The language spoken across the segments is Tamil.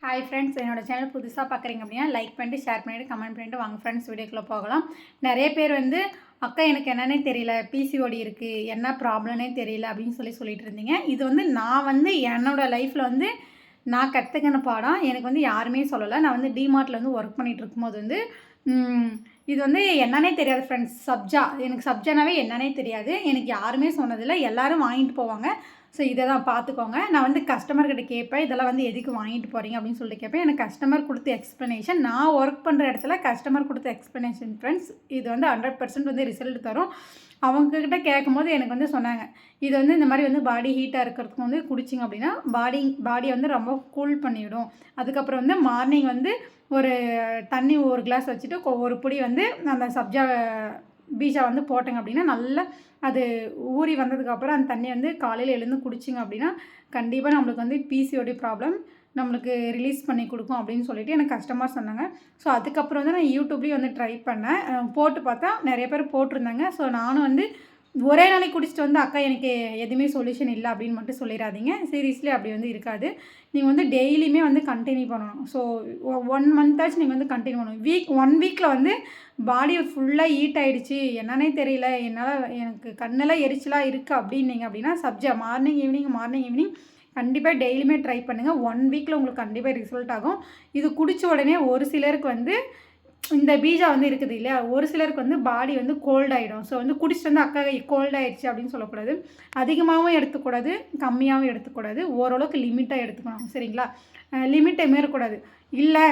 ஹாய் ஃப்ரெண்ட்ஸ், என்னோட சேனல் புதுசாக பார்க்குறீங்க அப்படின்னா லைக் பண்ணிட்டு ஷேர் பண்ணிவிட்டு கமெண்ட் பண்ணிவிட்டு வாங்க ஃப்ரெண்ட்ஸ் வீடியோக்குள்ளே போகலாம். நிறைய பேர் அக்கா எனக்கு என்னன்னே தெரியல, பிசிஓடி இருக்குது, என்ன ப்ராப்ளம்னே தெரியல அப்படின்னு சொல்லிட்டு இருந்தீங்க. இது நான் என்னோட லைஃப்பில் நான் கற்றுக்கின பாடம். எனக்கு யாருமே சொல்லலை. நான் டிமார்ட்டில் ஒர்க் பண்ணிகிட்டு இருக்கும்போது இது என்னன்னே தெரியாது ஃப்ரெண்ட்ஸ். எனக்கு சப்ஜானாவே என்னன்னே தெரியாது. எனக்கு யாருமே சொன்னதில்லை. எல்லோரும் வாங்கிட்டு போவாங்க. ஸோ இதை தான் பார்த்துக்கோங்க. நான் கஸ்டமர்கிட்ட கேட்பேன், இதெல்லாம் எதுக்கு வாங்கிட்டு போகிறீங்க அப்படின்னு சொல்லிட்டு கேட்பேன். எனக்கு கஸ்டமர் கொடுத்த எக்ஸ்ப்ளனேஷன், நான் ஒர்க் பண்ணுற இடத்துல கஸ்டமர் கொடுத்த எக்ஸ்ப்ளனேஷன் ஃப்ரெண்ட்ஸ். இது 100% ரிசல்ட் தரும். அவங்கக்கிட்ட கேட்கும்போது எனக்கு சொன்னாங்க, இது இந்த மாதிரி பாடி ஹீட்டாக இருக்கிறதுக்கு குடிச்சிங்க அப்படின்னா பாடியை ரொம்ப கூல் பண்ணிவிடும். அதுக்கப்புறம் மார்னிங் ஒரு தண்ணி ஒரு கிளாஸ் வச்சுட்டு ஒரு பொடி அந்த சப்ஜா பீஜா போட்டேங்க அப்படின்னா நல்லா அது ஊறி வந்ததுக்கப்புறம் அந்த தண்ணி காலையில் எழுந்து குடிச்சிங்க அப்படின்னா கண்டிப்பாக நம்மளுக்கு பிசிஓடி ப்ராப்ளம் நம்மளுக்கு ரிலீஸ் பண்ணி கொடுக்கும் அப்படின்னு சொல்லிட்டு எனக்கு கஸ்டமர் சொன்னாங்க. ஸோ அதுக்கப்புறம் நான் யூடியூப்லேயும் ட்ரை பண்ணேன். போட்டு பார்த்தா நிறைய பேர் போட்டிருந்தாங்க. ஸோ நானும் ஒரே நாளைக்கு குடிச்சிட்டு அக்கா எனக்கு எதுவுமே சொல்யூஷன் இல்லை அப்படின்னு மட்டும் சொல்லிடாதீங்க. சீரியஸ்லி அப்படி இருக்காது. நீங்கள் டெய்லியுமே கண்டினியூ பண்ணணும். ஸோ 1 மந்த்தாச்சும் நீங்கள் கண்டினியூ பண்ணணும். 1 வீக்கில் பாடி ஃபுல்லாக ஹீட் ஆகிடுச்சு, என்னன்னே தெரியல, எனக்கு கண்ணெல்லாம் எரிச்சலாக இருக்குது அப்படின்னீங்க அப்படின்னா சப்ஜா மார்னிங் ஈவினிங் கண்டிப்பாக டெய்லியுமே ட்ரை பண்ணுங்கள். 1 வீக்கில் உங்களுக்கு கண்டிப்பாக ரிசல்ட் ஆகும். இது குடித்த உடனே ஒரு சிலருக்கு இந்த பீஜா இருக்குது இல்லையா, ஒரு சிலருக்கு பாடி கோல்ட் ஆகிடும். ஸோ குடிச்சிட்டு அக்கா கோல்ட் ஆகிடுச்சு அப்படின்னு சொல்லக்கூடாது. அதிகமாகவும் எடுத்துக்கூடாது, கம்மியாகவும் எடுத்துக்கூடாது. ஓரளவுக்கு லிமிட்டாக எடுத்துக்கணும். சரிங்களா? லிமிட்டை மீறக்கூடாது. இல்லை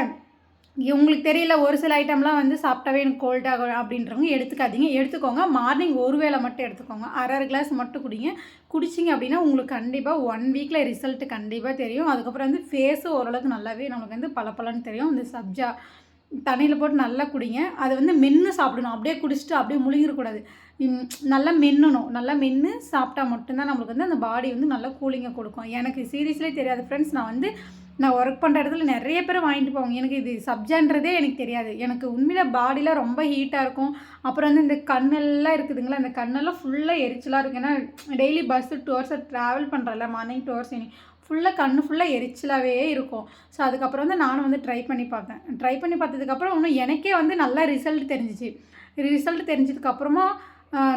உங்களுக்கு தெரியல, ஒரு சில ஐட்டம்லாம் சாப்பிட்டாவே எனக்கு கோல்ட் ஆகும் அப்படின்றவங்க எடுத்துக்காதீங்க. எடுத்துக்கோங்க. மார்னிங் ஒரு வேளை மட்டும் எடுத்துக்கோங்க. அரை கிளாஸ் மட்டும் குடிங்க. குடிச்சிங்க அப்படின்னா உங்களுக்கு கண்டிப்பாக 1 வீக்கில் ரிசல்ட் கண்டிப்பாக தெரியும். அதுக்கப்புறம் ஃபேஸும் ஓரளவுக்கு நல்லாவே நமக்கு பளபளன்னு தெரியும். இந்த சப்ஜா தண்ணியில் போட்டு நல்லா குடிங்க. அதை மென்று சாப்பிடணும். அப்படியே குடிச்சிட்டு அப்படியே முழுங்கிடக்கூடாது. நல்லா மென்னணும். நல்லா மென்று சாப்பிட்டா மட்டும்தான் நம்மளுக்கு அந்த பாடி நல்லா கூலிங்கை கொடுக்கும். எனக்கு சீரியஸ்லேயே தெரியாது ஃப்ரெண்ட்ஸ். நான் ஒர்க் பண்ணுற இடத்துல நிறைய பேர் வாங்கிட்டு போவாங்க. எனக்கு இது சப்ஜான்றதே எனக்கு தெரியாது. எனக்கு உண்மையில் பாடியில் ரொம்ப ஹீட்டாக இருக்கும். அப்புறம் இந்த கண்ணெல்லாம் இருக்குதுங்களா, அந்த கண்ணெல்லாம் ஃபுல்லாக எரிச்சலாக இருக்கும். ஏன்னா டெய்லி பஸ்ஸு 2 ஹவர்ஸ் ட்ராவல் பண்ணுறல, மார்னிங் 2 ஹவர்ஸ் ஃபுல்லாக கண்ணு ஃபுல்லாக எரிச்சலாகவே இருக்கும். ஸோ அதுக்கப்புறம் நானும் ட்ரை பண்ணி பார்த்தேன். ட்ரை பண்ணி பார்த்ததுக்கப்புறம் இன்னும் எனக்கே நல்லா ரிசல்ட் தெரிஞ்சிச்சு. ரிசல்ட் தெரிஞ்சதுக்கப்புறமா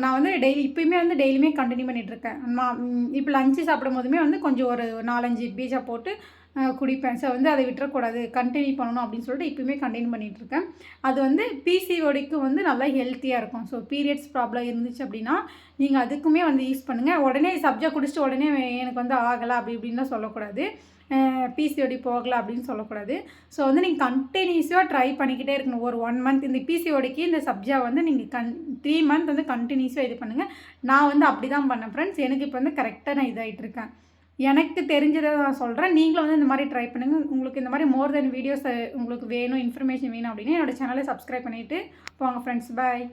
நான் இப்போயுமே டெய்லியுமே கண்டினியூ பண்ணிகிட்ருக்கேன். நான் இப்போ லஞ்சு சாப்பிடும் போதுமே கொஞ்சம் ஒரு 4-5 பீஜா போட்டு குடிப்பேன். ஸோ அதை விட்டுறக்கூடாது, கண்டினியூ பண்ணணும் அப்படின்னு சொல்லிட்டு இப்போயுமே கண்டினியூ பண்ணிகிட்ருக்கேன். அது பிசிஓடிக்கு நல்லா ஹெல்த்தியாக இருக்கும். ஸோ பீரியட்ஸ் ப்ராப்ளம் இருந்துச்சு அப்படின்னா நீங்கள் அதுக்குமே யூஸ் பண்ணுங்கள். உடனே சப்ஜா குடிச்சிட்டு உடனே எனக்கு ஆகலை அப்படி இப்படின்லாம் சொல்லக்கூடாது. பிசிஓடி போகலை அப்படின்னு சொல்லக்கூடாது. ஸோ நீங்கள் கண்டினியூஸாக ட்ரை பண்ணிக்கிட்டே இருக்கணும். ஒரு 1 மந்த் இந்த பிசிஓடிக்கு இந்த சப்ஜா நீங்கள் 3 மந்த் கண்டினியூஸாக இது பண்ணுங்கள். நான் அப்படி தான் பண்ணேன் ஃப்ரெண்ட்ஸ். எனக்கு இப்போ கரெக்டாக நான் இதாகிட்டுருக்கேன். எனக்கு தெரிஞ்சதை நான் சொல்கிறேன். நீங்களும் இந்த மாதிரி ட்ரை பண்ணுங்கள். உங்களுக்கு இந்த மாதிரி மோர் தென் வீடியோஸ் உங்களுக்கு வேணும், இன்ஃபர்மேஷன் வேணும் அப்படின்னா என்னோடய சேனலை சப்ஸ்கிரைப் பண்ணிவிட்டு போங்க ஃப்ரெண்ட்ஸ். பாய்.